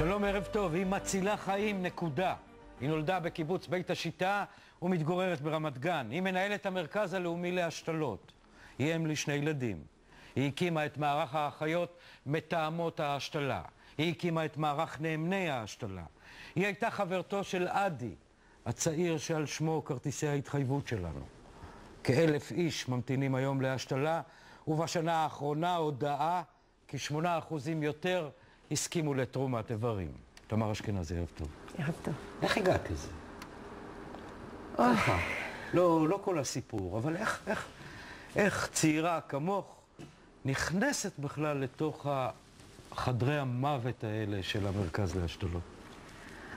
שלום, ערב טוב. היא מצילה חיים, נקודה. היא נולדה בקיבוץ בית השיטה ומתגוררת ברמת גן. היא מנהלת המרכז הלאומי להשתלות. היא אם לשני ילדים. היא הקימה את מערך האחיות מתאמות ההשתלה. היא הקימה את מערך נאמני ההשתלה. היא הייתה חברתו של עדי, הצעיר שעל שמו כרטיסי ההתחייבות שלנו. כ1,000 איש ממתינים היום להשתלה, ובשנה האחרונה הודעה כי 8% יותר הסכימו לתרומת איברים. תמר אשכנזי, ערב טוב. ערב טוב. איך הגעת לזה? ככה. לא כל הסיפור, אבל איך צעירה כמוך נכנסת בכלל לתוך חדרי המוות האלה של המרכז להשתלות?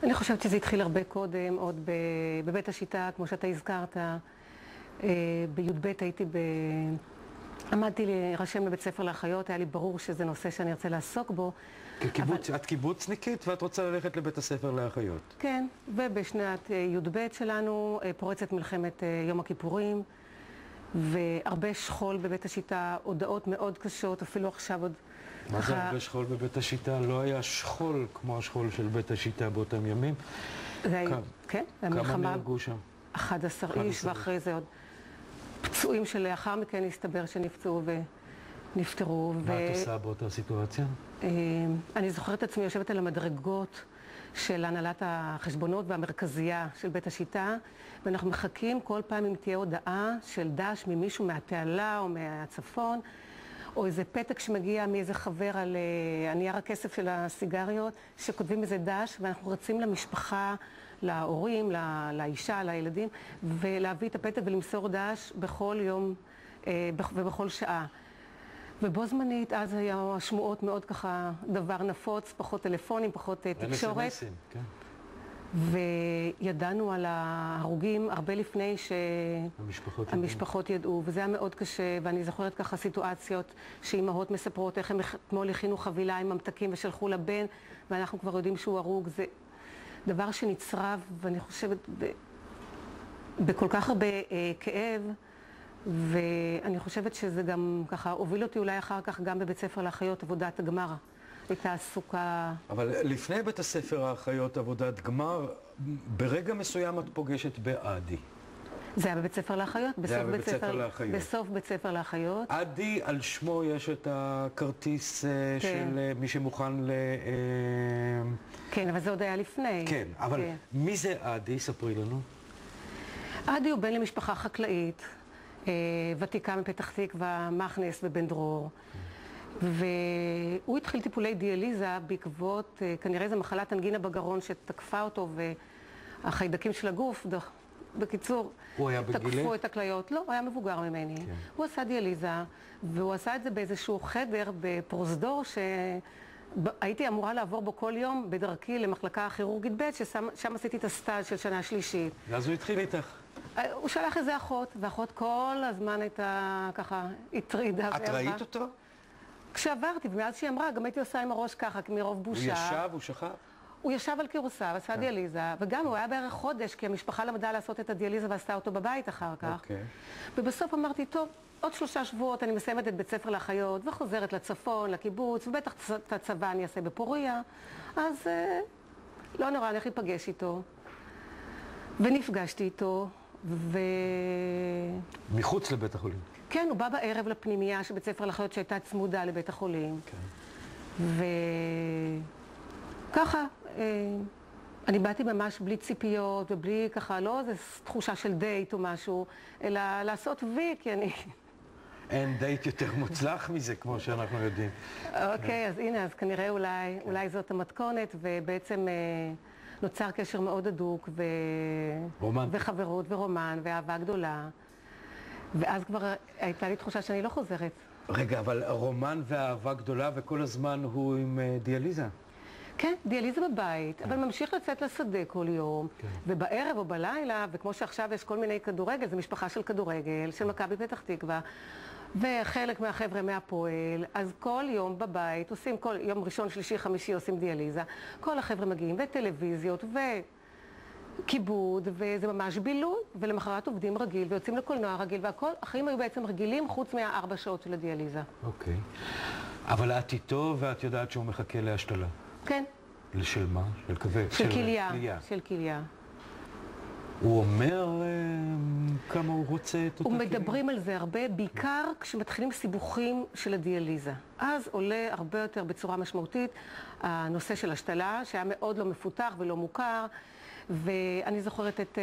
אני חושבת שזה התחיל הרבה קודם, עוד בבית השיטה, כמו שאתה הזכרת. בי"ב עמדתי להירשם לבית ספר לאחיות, היה לי ברור שזה נושא שאני ארצה לעסוק בו. את קיבוצניקית ואת רוצה ללכת לבית הספר לאחיות. כן, ובשנת י"ב שלנו פורצת מלחמת יום הכיפורים, והרבה שכול בבית השיטה, הודעות מאוד קשות, אפילו עכשיו עוד... מה זה הרבה שכול בבית השיטה? לא היה שכול כמו השכול של בית השיטה באותם ימים? כן, כמה נהרגו שם? 11 איש, ואחרי זה עוד פצועים שלאחר מכן הסתבר שנפצעו ונפטרו. מה את עושה באותה סיטואציה? אני זוכרת את עצמי יושבת על המדרגות של הנהלת החשבונות והמרכזייה של בית השיטה, ואנחנו מחכים כל פעם אם תהיה הודעה של דש ממישהו מהתעלה או מהצפון, או איזה פתק שמגיע מאיזה חבר על הנייר הכסף של הסיגריות, שכותבים איזה דש, ואנחנו רצים למשפחה, להורים, לאישה, לילדים, ולהביא את הפתק ולמסור דש בכל יום ובכל שעה. ובו זמנית, אז היו השמועות מאוד ככה דבר נפוץ, פחות טלפונים, פחות תקשורת. כן. וידענו על ההרוגים הרבה לפני שהמשפחות ידעו, וזה היה מאוד קשה, ואני זוכרת ככה סיטואציות שאימהות מספרות איך הם אתמול הכינו חבילה עם ממתקים ושלחו לבן, ואנחנו כבר יודעים שהוא הרוג. זה דבר שנצרב, ואני חושבת בכל כך הרבה כאב, ואני חושבת שזה גם ככה הוביל אותי אולי אחר כך גם בבית ספר לאחיות עבודת הגמר. הייתה עסוקה... אבל לפני בית הספר האחיות עבודת גמר, ברגע מסוים את פוגשת בעדי. זה היה בבית ספר לאחיות? זה היה בבית ספר לאחיות. בסוף בית ספר לאחיות. עדי, על שמו יש את הכרטיס של מי שמוכן ל... כן, אבל זה עוד היה לפני. כן, אבל מי זה עדי? ספרי לנו. עדי הוא בן למשפחה חקלאית, ותיקה מפתח תקווה, מכנס ובן דרור. והוא התחיל טיפולי דיאליזה בעקבות, כנראה זו מחלת אנגינה בגרון שתקפה אותו והחיידקים של הגוף, בקיצור, תקפו את הכליות. לא, הוא היה מבוגר ממני. כן. הוא עשה דיאליזה, והוא עשה את זה באיזשהו חדר בפרוזדור שהייתי אמורה לעבור בו כל יום בדרכי למחלקה הכירורגית ב' ששם עשיתי את הסטאז' של שנה שלישית. ואז הוא התחיל איתך. הוא שלח איזה אחות, ואחות כל הזמן הייתה ככה הטרידה. את ראית אותו? כשעברתי, ומאז שהיא אמרה, גם הייתי עושה עם הראש ככה, מרוב בושה. הוא ישב, הוא שכב? הוא ישב על קירוסה, עשה דיאליזה, וגם הוא היה בערך חודש, כי המשפחה למדה לעשות את הדיאליזה ועשתה אותו בבית אחר כך. ובסוף אמרתי, טוב, עוד 3 שבועות אני מסיימת את בית ספר לאחיות, וחוזרת לצפון, לקיבוץ, ובטח את הצבא אני אעשה בפוריה, אז לא נורא, אני איך להיפגש איתו. ונפגשתי איתו, מחוץ לבית החולים? כן, הוא בא בערב לפנימייה של בית ספר לאחיות שהייתה צמודה לבית החולים. כן. וככה, אני באתי ממש בלי ציפיות ובלי ככה, לא איזו תחושה של דייט או משהו, אלא לעשות וי, כי אני... אין דייט יותר מוצלח מזה, כמו שאנחנו יודעים. אוקיי, אז הנה, אז כנראה אולי זאת המתכונת, ובעצם נוצר קשר מאוד הדוק, וחברות ורומן, ואהבה גדולה. ואז כבר הייתה לי תחושה שאני לא חוזרת. רגע, אבל רומן ואהבה גדולה, וכל הזמן הוא עם דיאליזה? כן, דיאליזה בבית, אבל ממשיך לצאת לשדה כל יום, ובערב או בלילה, וכמו שעכשיו יש כל מיני כדורגל, זו משפחה של כדורגל, של מכבי פתח תקווה, וחלק מהחבר'ה מהפועל, אז כל יום בבית עושים, כל יום ראשון, שלישי, חמישי עושים דיאליזה, כל החבר'ה מגיעים, וטלוויזיות, כיבוד, וזה ממש בילוי, ולמחרת עובדים רגיל, ויוצאים לקולנוע רגיל, והכל, החיים היו בעצם רגילים חוץ מה4 שעות של הדיאליזה. אוקיי. אבל את איתו, ואת יודעת שהוא מחכה להשתלה. כן. של מה? של כבד? של כליה. של כליה. הוא אומר כמה הוא רוצה את אותה כליה? מדברים על זה הרבה, בעיקר כשמתחילים סיבוכים של הדיאליזה. אז עולה הרבה יותר בצורה משמעותית הנושא של השתלה, שהיה מאוד לא מפותח ולא מוכר, ואני זוכרת את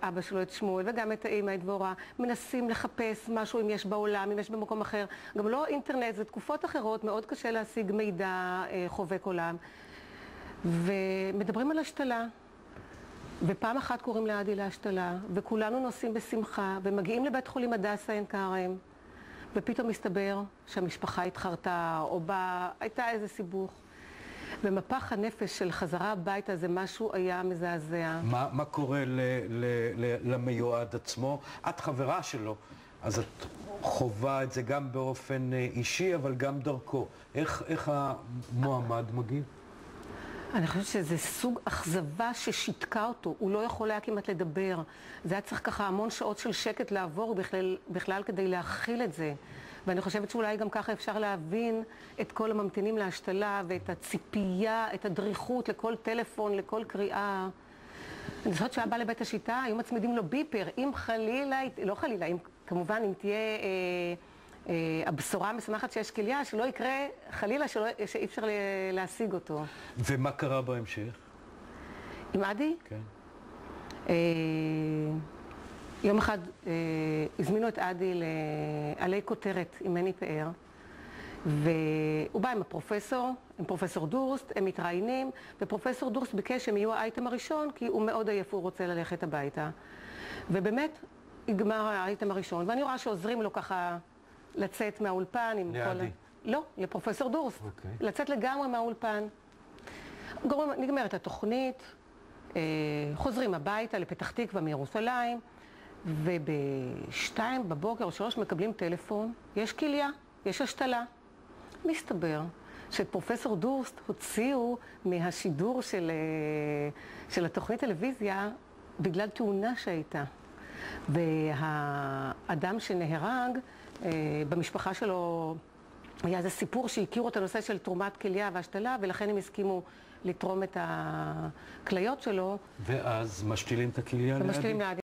אבא שלו, את שמואל, וגם את האמא, את דבורה, מנסים לחפש משהו אם יש בעולם, אם יש במקום אחר. גם לא אינטרנט, זה תקופות אחרות, מאוד קשה להשיג מידע חובק עולם. ומדברים על השתלה. ופעם אחת קוראים לעדי להשתלה, וכולנו נוסעים בשמחה, ומגיעים לבית חולים הדסה עין כרם, ופתאום מסתבר שהמשפחה התחרתה, או הייתה איזה סיבוך. ומפח הנפש של חזרה הביתה זה משהו היה מזעזע. מה קורה למיועד עצמו? את חברה שלו, אז את חובה את זה גם באופן אישי, אבל גם דרכו. איך המועמד מגיב? אני חושבת שזה סוג אכזבה ששיתקה אותו, הוא לא יכול היה כמעט לדבר. זה היה צריך ככה המון שעות של שקט לעבור בכלל כדי להכיל את זה. ואני חושבת שאולי גם ככה אפשר להבין את כל הממתינים להשתלה ואת הציפייה, את הדריכות לכל טלפון, לכל קריאה. אני זוכרת שהיה בא לבית השיטה, היו מצמידים לו ביפר, אם חלילה, לא חלילה, כמובן אם תהיה הבשורה המשמחת שיש כליה, שלא יקרה חלילה שאי אפשר להשיג אותו. ומה קרה בהמשך? עם עדי? כן. יום אחד הזמינו את עדי לעלי כותרת עם מני פאר, והוא בא עם הפרופסור, עם פרופסור דורסט, הם מתראיינים, ופרופסור דורסט ביקש שהם יהיו האייטם הראשון, כי הוא מאוד עייף, הוא רוצה ללכת הביתה. ובאמת, יגמר האייטם הראשון, ואני רואה שעוזרים לו ככה לצאת מהאולפן עם לעדי? לא, לפרופסור דורסט. אוקיי. לצאת לגמרי מהאולפן. נגמרת התוכנית, חוזרים הביתה לפתח תקווה מירושלים, ובשתיים בבוקר או 3 מקבלים טלפון, יש כליה, יש השתלה. מסתבר שאת פרופסור דורסט הוציאו מהשידור של התוכנית טלוויזיה בגלל תאונה שהייתה. והאדם שנהרג, במשפחה שלו היה איזה סיפור שהכירו את הנושא של תרומת כליה והשתלה, ולכן הם הסכימו לתרום את הכליות שלו. ואז משתילים את הכליה לעדי? ומשתילים לעדי.